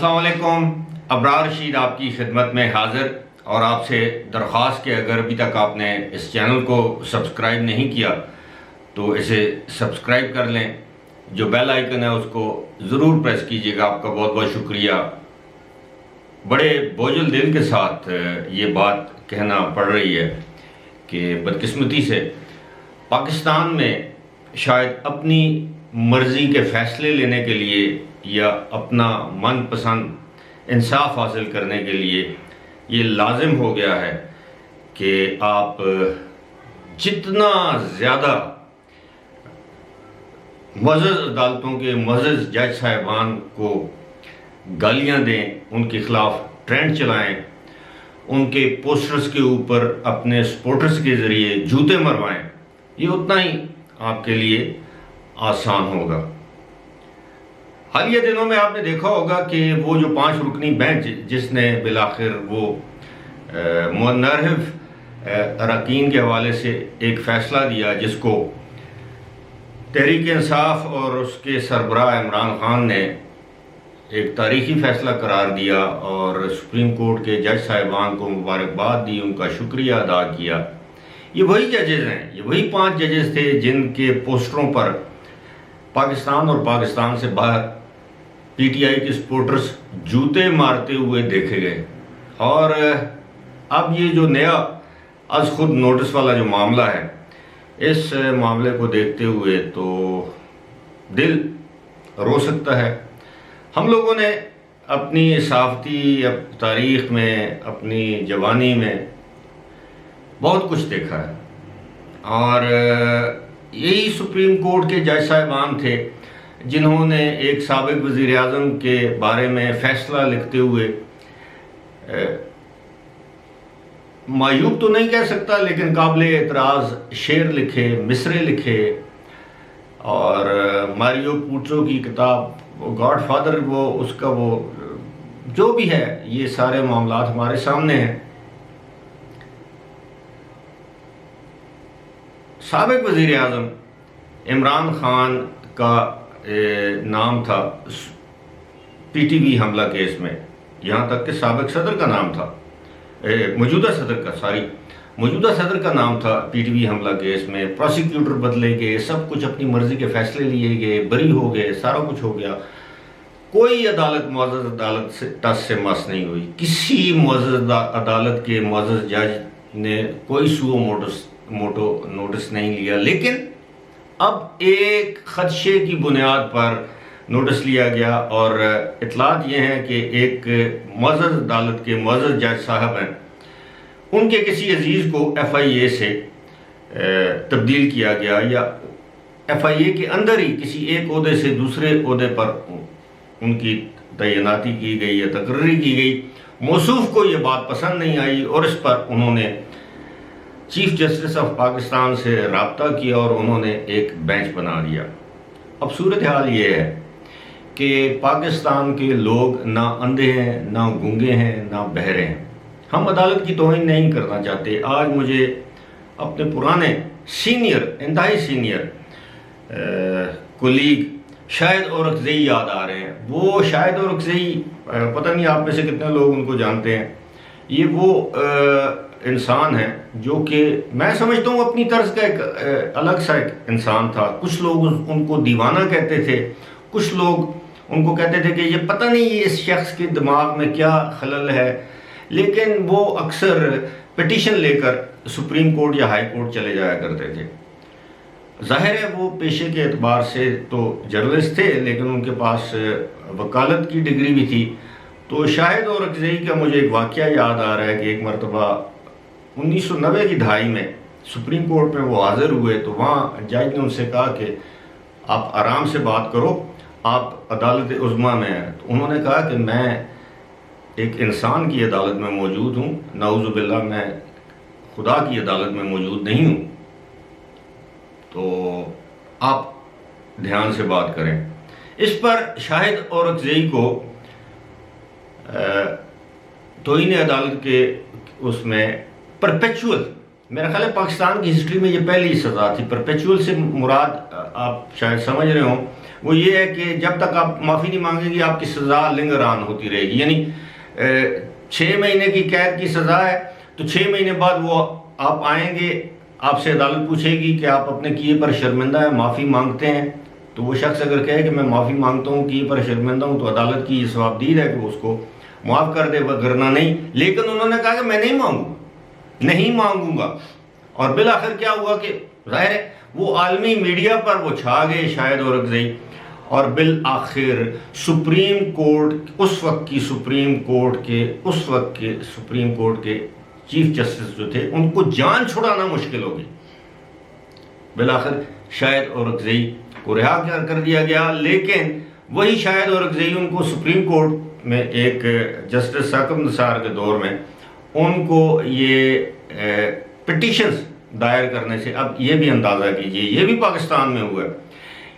السلام علیکم. ابرار رشید آپ کی خدمت میں حاضر اور آپ سے درخواست کہ اگر ابھی تک آپ نے اس چینل کو سبسکرائب نہیں کیا تو اسے سبسکرائب کر لیں. جو بیل آئیکن ہے اس کو ضرور پریس کیجیے گا. آپ کا بہت بہت شکریہ. بڑے بوجھل دل کے ساتھ یہ بات کہنا پڑ رہی ہے کہ بدقسمتی سے پاکستان میں شاید اپنی مرضی کے فیصلے لینے کے لیے یا اپنا من پسند انصاف حاصل کرنے کے لیے یہ لازم ہو گیا ہے کہ آپ جتنا زیادہ معزز عدالتوں کے معزز جج صاحبان کو گالیاں دیں، ان کے خلاف ٹرینڈ چلائیں، ان کے پوسٹرز کے اوپر اپنے سپورٹرز کے ذریعے جوتے مروائیں، یہ اتنا ہی آپ کے لیے آسان ہوگا. حالیہ دنوں میں آپ نے دیکھا ہوگا کہ وہ جو 5 رکنی بینچ جس نے بالآخر وہ منحرف اراکین کے حوالے سے ایک فیصلہ دیا، جس کو تحریک انصاف اور اس کے سربراہ عمران خان نے ایک تاریخی فیصلہ قرار دیا اور سپریم کورٹ کے جج صاحبان کو مبارکباد دی، ان کا شکریہ ادا کیا. یہ وہی ججز ہیں، یہ وہی 5 ججز تھے جن کے پوسٹروں پر پاکستان اور پاکستان سے باہر پی ٹی آئی کے سپورٹرز جوتے مارتے ہوئے دیکھے گئے. اور اب یہ جو نیا از خود نوٹس والا جو معاملہ ہے، اس معاملے کو دیکھتے ہوئے تو دل رو سکتا ہے. ہم لوگوں نے اپنی صحافتی تاریخ میں، اپنی جوانی میں بہت کچھ دیکھا ہے، اور یہی سپریم کورٹ کے جج صاحبان تھے جنہوں نے ایک سابق وزیر اعظم کے بارے میں فیصلہ لکھتے ہوئے معیوب تو نہیں کہہ سکتا لیکن قابل اعتراض شعر لکھے، مصرے لکھے، اور ماریو پوٹرو کی کتاب وہ گاڈ فادر، وہ اس کا وہ جو بھی ہے، یہ سارے معاملات ہمارے سامنے ہیں. سابق وزیر اعظم عمران خان کا نام تھا پی ٹی وی حملہ کیس میں، یہاں تک کہ سابق صدر کا نام تھا، موجودہ صدر کا نام تھا پی ٹی وی حملہ کیس میں. پروسیکیوٹر بدلے گئے، سب کچھ اپنی مرضی کے فیصلے لیے گئے، بری ہو گئے، سارا کچھ ہو گیا. کوئی عدالت، معزز عدالت سے ٹس سے مس نہیں ہوئی. کسی معزز عدالت کے معزز جج نے کوئی سو موٹو نوٹس نہیں لیا. لیکن اب ایک خدشے کی بنیاد پر نوٹس لیا گیا، اور اطلاعات یہ ہیں کہ ایک معزز عدالت کے معزز جج صاحب ہیں، ان کے کسی عزیز کو ایف آئی اے سے تبدیل کیا گیا، یا ایف آئی اے کے اندر ہی کسی ایک عہدے سے دوسرے عہدے پر ان کی تعیناتی کی گئی یا تقرری کی گئی. موصوف کو یہ بات پسند نہیں آئی اور اس پر انہوں نے چیف جسٹس آف پاکستان سے رابطہ کیا اور انہوں نے ایک بینچ بنا دیا. اب صورتحال یہ ہے کہ پاکستان کے لوگ نہ اندھے ہیں، نہ گونگے ہیں، نہ بہرے ہیں. ہم عدالت کی توہین نہیں کرنا چاہتے. آج مجھے اپنے پرانے سینئر، انتہائی سینئر کولیگ شاہد اورکزئی یاد آ رہے ہیں. وہ شاہد اورکزئی، پتہ نہیں آپ میں سے کتنے لوگ ان کو جانتے ہیں. یہ وہ انسان ہے جو کہ میں سمجھتا ہوں اپنی طرز کا ایک الگ سا ایک انسان تھا. کچھ لوگ ان کو دیوانہ کہتے تھے، کچھ لوگ ان کو کہتے تھے کہ یہ پتہ نہیں اس شخص کے دماغ میں کیا خلل ہے. لیکن وہ اکثر پٹیشن لے کر سپریم کورٹ یا ہائی کورٹ چلے جایا کرتے تھے. ظاہر ہے وہ پیشے کے اعتبار سے تو جرنلسٹ تھے، لیکن ان کے پاس وکالت کی ڈگری بھی تھی. تو شاہد اورکزئی کا مجھے ایک واقعہ یاد آ رہا ہے کہ ایک مرتبہ 1990 کی دہائی میں سپریم کورٹ میں وہ حاضر ہوئے، تو وہاں جج نے ان سے کہا کہ آپ آرام سے بات کرو، آپ عدالت عظمیٰ میں ہیں. تو انہوں نے کہا کہ میں ایک انسان کی عدالت میں موجود ہوں، نعوذ باللہ میں خدا کی عدالت میں موجود نہیں ہوں، تو آپ دھیان سے بات کریں. اس پر شاہد اورکزئی کو توہین عدالت کے اس میں پرپیچول، میرا خیال ہے پاکستان کی ہسٹری میں یہ پہلی سزا تھی. پرپیچول سے مراد آپ شاید سمجھ رہے ہوں، وہ یہ ہے کہ جب تک آپ معافی نہیں مانگیں گی آپ کی سزا لنگران ہوتی رہے گی، یعنی 6 مہینے کی قید کی سزا ہے تو 6 مہینے بعد وہ آپ آئیں گے، آپ سے عدالت پوچھے گی کہ آپ اپنے کیے پر شرمندہ ہیں، معافی مانگتے ہیں، تو وہ شخص اگر کہے کہ میں معافی مانگتا ہوں، کیے پر شرمندہ ہوں، تو عدالت کی یہ ثوابدید ہے کہ اس کو معاف کر دے، وگرنہ نہیں۔ لیکن انہوں نے کہا کہ میں نہیں مانگوں گا، اور بالآخر کیا ہوا کہ ظاہر ہے وہ عالمی میڈیا پر وہ چھا گئے شاہد اورکزئی، اور بالآخر سپریم کورٹ اس وقت کے سپریم کورٹ کے چیف جسٹس جو تھے ان کو جان چھڑانا مشکل ہو گئی۔ بالآخر شاہد اورکزئی کو رہا کر دیا گیا، لیکن وہی شاہد اورکزئی ان کو سپریم کورٹ میں ایک جسٹس ثاقب نثار کے دور میں ان کو یہ پٹیشنز دائر کرنے سے، اب یہ بھی اندازہ کیجئے، یہ بھی پاکستان میں ہوا ہے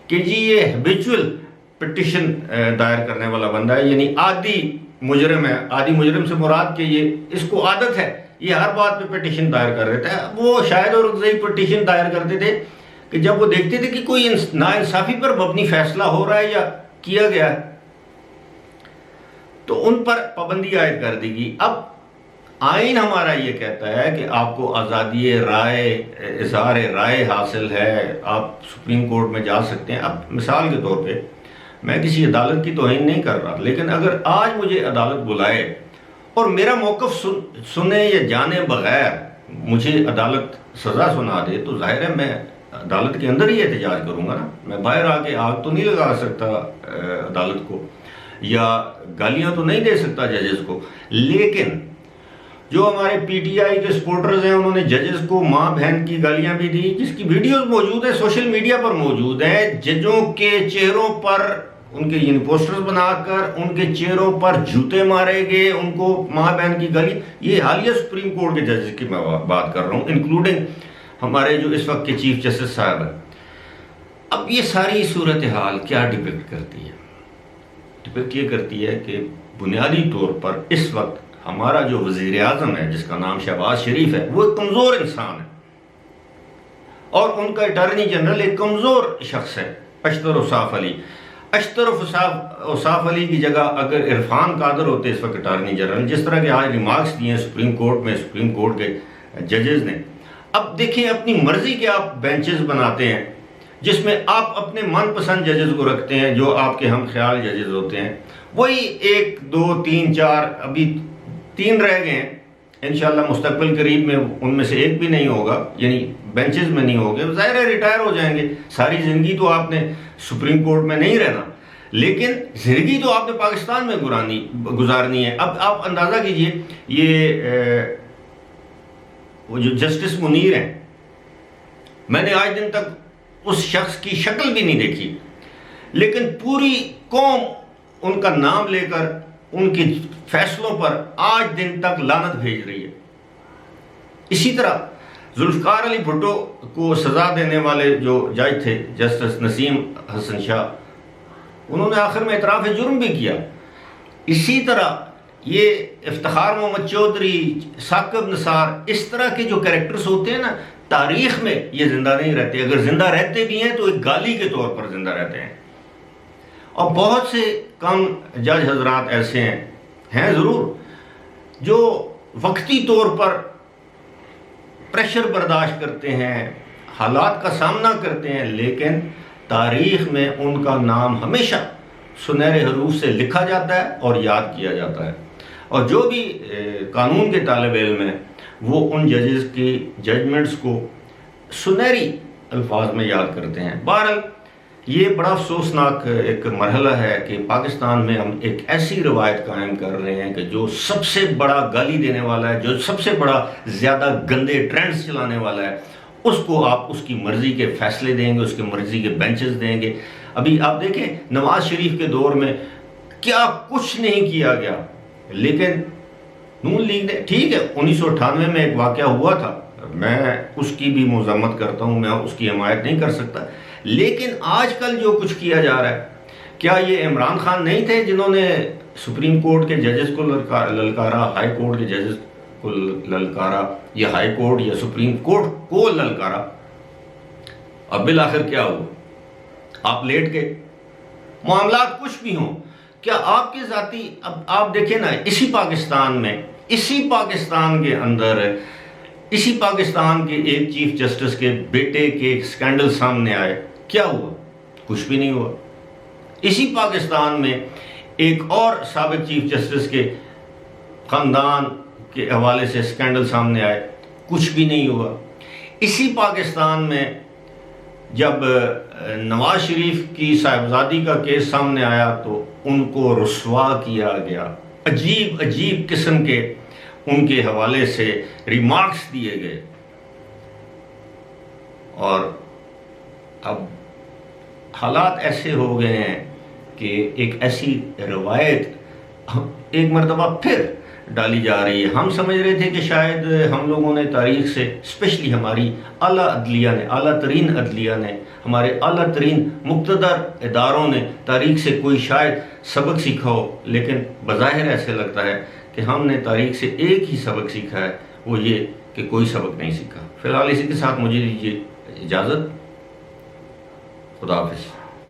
کہ جی یہ ہیبیچول پٹیشن دائر کرنے والا بندہ ہے، یعنی عادی مجرم ہے۔ عادی مجرم سے مراد کہ یہ اس کو عادت ہے، یہ ہر بات پہ پٹیشن دائر کر رہتا ہے۔ وہ شاہد اورکزئی پٹیشن دائر کرتے تھے کہ جب وہ دیکھتے تھے کہ کوئی ناانصافی پر مبنی فیصلہ ہو رہا ہے یا کیا گیا ہے تو ان پر پابندی عائد کر دی گئی۔ اب آئین ہمارا یہ کہتا ہے کہ آپ کو آزادی رائے، اظہار رائے حاصل ہے، آپ سپریم کورٹ میں جا سکتے ہیں۔ اب مثال کے طور پہ میں کسی عدالت کی توہین نہیں کر رہا، لیکن اگر آج مجھے عدالت بلائے اور میرا موقف سنے یا جانے بغیر مجھے عدالت سزا سنا دے تو ظاہر ہے میں عدالت کے اندر ہی احتجاج کروں گا نا، میں باہر آ کے آگ تو نہیں لگا سکتا عدالت کو، یا گالیاں تو نہیں دے سکتا ججز کو۔ لیکن جو ہمارے پی ٹی آئی کے سپورٹرز ہیں انہوں نے ججز کو ماں بہن کی گالیاں بھی دی، جس کی ویڈیوز موجود ہیں، سوشل میڈیا پر موجود ہیں۔ ججوں کے چہروں پر ان کے پوسٹرز بنا کر ان کے چہروں پر جوتے مارے گئے، ان کو ماں بہن کی گالی۔ یہ حالیہ سپریم کورٹ کے ججز کی میں بات کر رہا ہوں، انکلوڈنگ ہمارے جو اس وقت کے چیف جسٹس صاحب ہیں۔ اب یہ ساری صورتحال کیا ڈپکٹ کرتی ہے؟ ڈپکٹ یہ کرتی ہے کہ بنیادی طور پر اس وقت ہمارا جو وزیر اعظم ہے جس کا نام شہباز شریف ہے، وہ ایک کمزور انسان ہے، اور ان کا اٹارنی جنرل ایک کمزور شخص ہے، اشتر اوصاف علی۔ اشتر اوصاف علی کی جگہ اگر عرفان قادر ہوتے اس وقت اٹارنی جنرل، جس طرح کے آج ریمارکس دیے ہیں سپریم کورٹ کے ججز نے، اب دیکھیں اپنی مرضی کے آپ بینچز بناتے ہیں جس میں آپ اپنے من پسند ججز کو رکھتے ہیں، جو آپ کے ہم خیال ججز ہوتے ہیں، وہی 1 2 3 4 ابھی 3 رہ گئے ہیں، انشاءاللہ مستقبل قریب میں ان میں سے ایک بھی نہیں ہوگا، یعنی بینچز میں نہیں ہوگے، ظاہر ہے ریٹائر ہو جائیں گے۔ ساری زندگی تو آپ نے سپریم کورٹ میں نہیں رہنا، لیکن زندگی تو آپ نے پاکستان میں گزارنی ہے۔ اب آپ اندازہ کیجئے، یہ وہ جو جسٹس منیر ہیں، میں نے آج دن تک اس شخص کی شکل بھی نہیں دیکھی، لیکن پوری قوم ان کا نام لے کر ان کے فیصلوں پر آج دن تک لعنت بھیج رہی ہے۔ اسی طرح ذوالفقار علی بھٹو کو سزا دینے والے جو جج تھے جسٹس نسیم حسن شاہ، انہوں نے آخر میں اعتراف جرم بھی کیا۔ اسی طرح یہ افتخار محمد چودھری، ثاقب نثار، اس طرح کے جو کریکٹرز ہوتے ہیں نا، تاریخ میں یہ زندہ نہیں رہتے، اگر زندہ رہتے بھی ہیں تو ایک گالی کے طور پر زندہ رہتے ہیں۔ اور بہت سے کم جج حضرات ایسے ہیں ضرور جو وقتی طور پر پریشر برداشت کرتے ہیں، حالات کا سامنا کرتے ہیں، لیکن تاریخ میں ان کا نام ہمیشہ سنہرے حروف سے لکھا جاتا ہے اور یاد کیا جاتا ہے۔ اور جو بھی قانون کے طالب علم ہیں وہ ان ججز کی ججمنٹس کو سنہری الفاظ میں یاد کرتے ہیں۔ بہرحال یہ بڑا افسوسناک ایک مرحلہ ہے کہ پاکستان میں ہم ایک ایسی روایت قائم کر رہے ہیں کہ جو سب سے بڑا گالی دینے والا ہے، جو سب سے بڑا زیادہ گندے ٹرینڈز چلانے والا ہے، اس کو آپ اس کی مرضی کے فیصلے دیں گے، اس کی مرضی کے بینچز دیں گے۔ ابھی آپ دیکھیں نواز شریف کے دور میں کیا کچھ نہیں کیا گیا، لیکن نون لیگ نے، ٹھیک ہے 1998 میں ایک واقعہ ہوا تھا، میں اس کی بھی مذمت کرتا ہوں، میں اس کی حمایت نہیں کر سکتا، لیکن آج کل جو کچھ کیا جا رہا ہے، کیا یہ عمران خان نہیں تھے جنہوں نے سپریم کورٹ کے ججز کو للکارا، ہائی کورٹ کے ججز کو للکارا، یا ہائی کورٹ یا سپریم کورٹ کو للکارا؟ اب بالآخر کیا ہوا؟ آپ لیٹ گئے، معاملات کچھ بھی ہوں، کیا آپ کے ذاتی، اب آپ دیکھیں نا، اسی پاکستان میں، اسی پاکستان کے اندر، اسی پاکستان کے ایک چیف جسٹس کے بیٹے کے ایک سکینڈل سامنے آئے، کیا ہوا؟ کچھ بھی نہیں ہوا۔ اسی پاکستان میں ایک اور سابق چیف جسٹس کے خاندان کے حوالے سے سکینڈل سامنے آئے، کچھ بھی نہیں ہوا۔ اسی پاکستان میں جب نواز شریف کی صاحبزادی کا کیس سامنے آیا تو ان کو رسوا کیا گیا، عجیب عجیب قسم کے ان کے حوالے سے ریمارکس دیے گئے۔ اور اب حالات ایسے ہو گئے ہیں کہ ایک ایسی روایت ایک مرتبہ پھر ڈالی جا رہی ہے۔ ہم سمجھ رہے تھے کہ شاید ہم لوگوں نے تاریخ سے، اسپیشلی ہماری اعلیٰ عدلیہ نے، اعلیٰ ترین عدلیہ نے، ہمارے اعلیٰ ترین مقتدر اداروں نے تاریخ سے کوئی شاید سبق سیکھا ہو، لیکن بظاہر ایسے لگتا ہے کہ ہم نے تاریخ سے ایک ہی سبق سیکھا ہے، وہ یہ کہ کوئی سبق نہیں سیکھا۔ فی الحال اسی کے ساتھ مجھے دیجیے اجازت، خدا حافظ۔